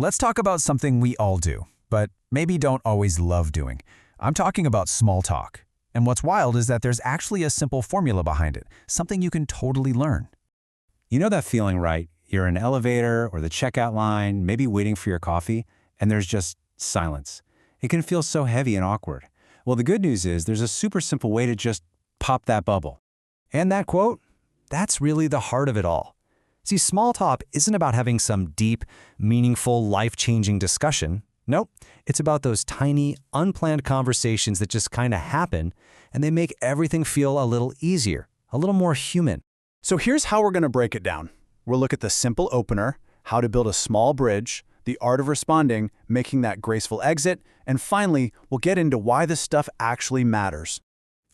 let's talk about something we all do, but maybe don't always love doing. I'm talking about small talk. And what's wild is that there's actually a simple formula behind it, something you can totally learn. You know that feeling, right? You're in an elevator or the checkout line, maybe waiting for your coffee, and there's just silence. It can feel so heavy and awkward. Well, the good news is there's a super simple way to just pop that bubble. And that quote? That's really the heart of it all. See, small talk isn't about having some deep, meaningful, life-changing discussion. Nope, it's about those tiny, unplanned conversations that just kind of happen, and they make everything feel a little easier, a little more human. So here's how we're going to break it down. We'll look at the simple opener, how to build a small bridge, the art of responding, making that graceful exit, and finally, we'll get into why this stuff actually matters.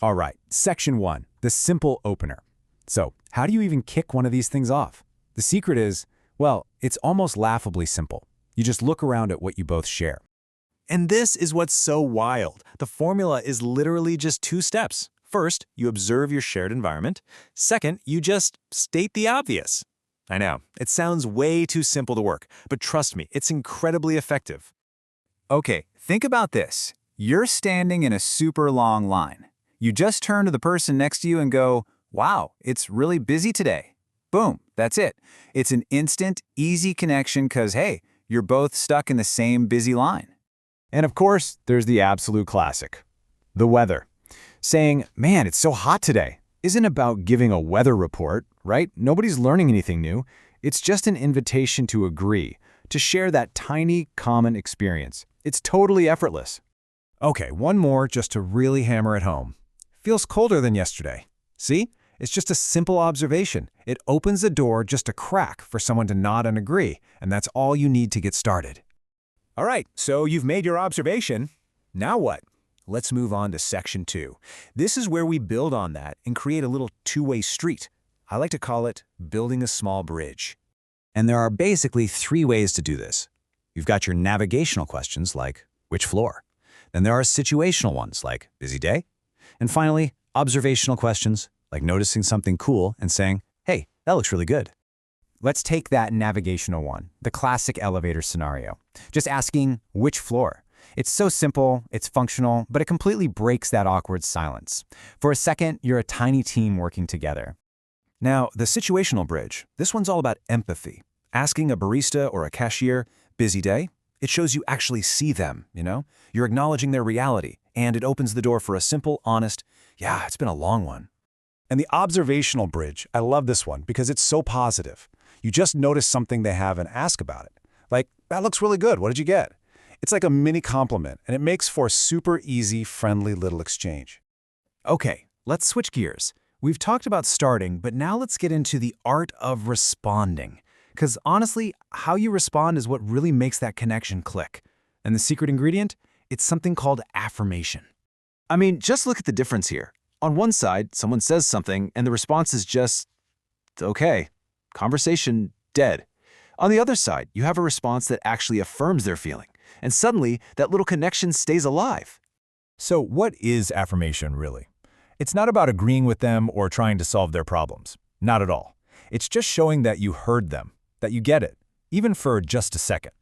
All right, Section 1, the simple opener. So, how do you even kick one of these things off? The secret is, well, it's almost laughably simple. You just look around at what you both share. And this is what's so wild. The formula is literally just 2 steps. First, you observe your shared environment. Second, you just state the obvious. I know, it sounds way too simple to work, but trust me, it's incredibly effective. Okay, think about this. You're standing in a super long line. You just turn to the person next to you and go, "Wow, it's really busy today." Boom, that's it. It's an instant, easy connection because, hey, you're both stuck in the same busy line. And of course, there's the absolute classic, the weather. Saying, "Man, it's so hot today," isn't about giving a weather report, right? Nobody's learning anything new. It's just an invitation to agree, to share that tiny, common experience. It's totally effortless. Okay, one more just to really hammer it home. Feels colder than yesterday. See? It's just a simple observation. It opens the door just a crack for someone to nod and agree, and that's all you need to get started. All right, so you've made your observation. Now what? Let's move on to Section 2. This is where we build on that and create a little two-way street. I like to call it building a small bridge. And there are basically 3 ways to do this. You've got your navigational questions like, which floor? Then there are situational ones like, busy day? And finally, observational questions like noticing something cool and saying, hey, that looks really good. Let's take that navigational one, the classic elevator scenario. Just asking, which floor? It's so simple, it's functional, but it completely breaks that awkward silence. For a second, you're a tiny team working together. Now, the situational bridge, this one's all about empathy. Asking a barista or a cashier, busy day? It shows you actually see them, you know? You're acknowledging their reality, and it opens the door for a simple, honest, yeah, it's been a long one. And the observational bridge, I love this one because it's so positive. You just notice something they have and ask about it. Like, that looks really good, what did you get? It's like a mini compliment, and it makes for a super easy, friendly little exchange. Okay, let's switch gears. We've talked about starting, but now let's get into the art of responding. Because honestly, how you respond is what really makes that connection click. And the secret ingredient? It's something called affirmation. I mean, just look at the difference here. On one side, someone says something, and the response is just, okay, conversation dead. On the other side, you have a response that actually affirms their feeling. And suddenly, that little connection stays alive. So what is affirmation really? It's not about agreeing with them or trying to solve their problems. Not at all. It's just showing that you heard them, that you get it, even for just a second.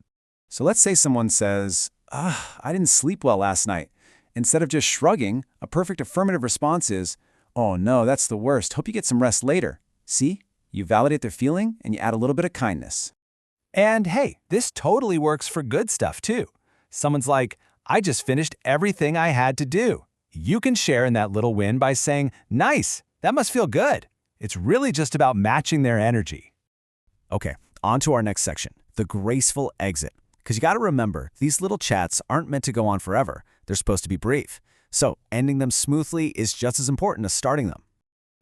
So let's say someone says, I didn't sleep well last night. Instead of just shrugging, a perfect affirmative response is, oh no, that's the worst. Hope you get some rest later. See? You validate their feeling and you add a little bit of kindness. And hey, this totally works for good stuff too. Someone's like, I just finished everything I had to do. You can share in that little win by saying, nice, that must feel good. It's really just about matching their energy. Okay, on to our next section, the graceful exit. Because you got to remember, these little chats aren't meant to go on forever. They're supposed to be brief. So ending them smoothly is just as important as starting them.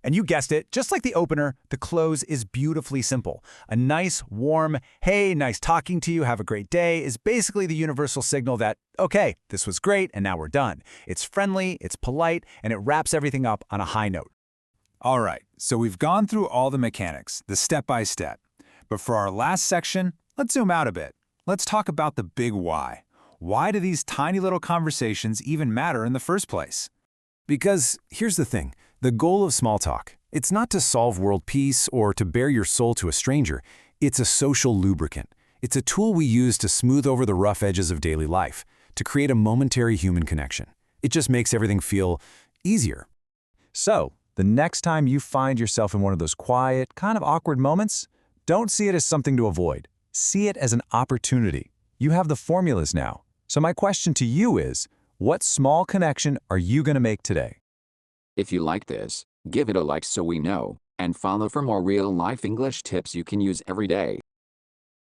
And you guessed it, just like the opener, the close is beautifully simple. A nice, warm, hey, nice talking to you, have a great day, is basically the universal signal that, okay, this was great, and now we're done. It's friendly, it's polite, and it wraps everything up on a high note. All right, so we've gone through all the mechanics, the step-by-step. But for our last section, let's zoom out a bit. Let's talk about the big why. Why do these tiny little conversations even matter in the first place? Because here's the thing. The goal of small talk, it's not to solve world peace or to bare your soul to a stranger. It's a social lubricant. It's a tool we use to smooth over the rough edges of daily life, to create a momentary human connection. It just makes everything feel easier. So, the next time you find yourself in one of those quiet, kind of awkward moments, don't see it as something to avoid. See it as an opportunity. You have the formulas now. So my question to you is, what small connection are you going to make today? If you like this, give it a like so we know, and follow for more real-life English tips you can use every day.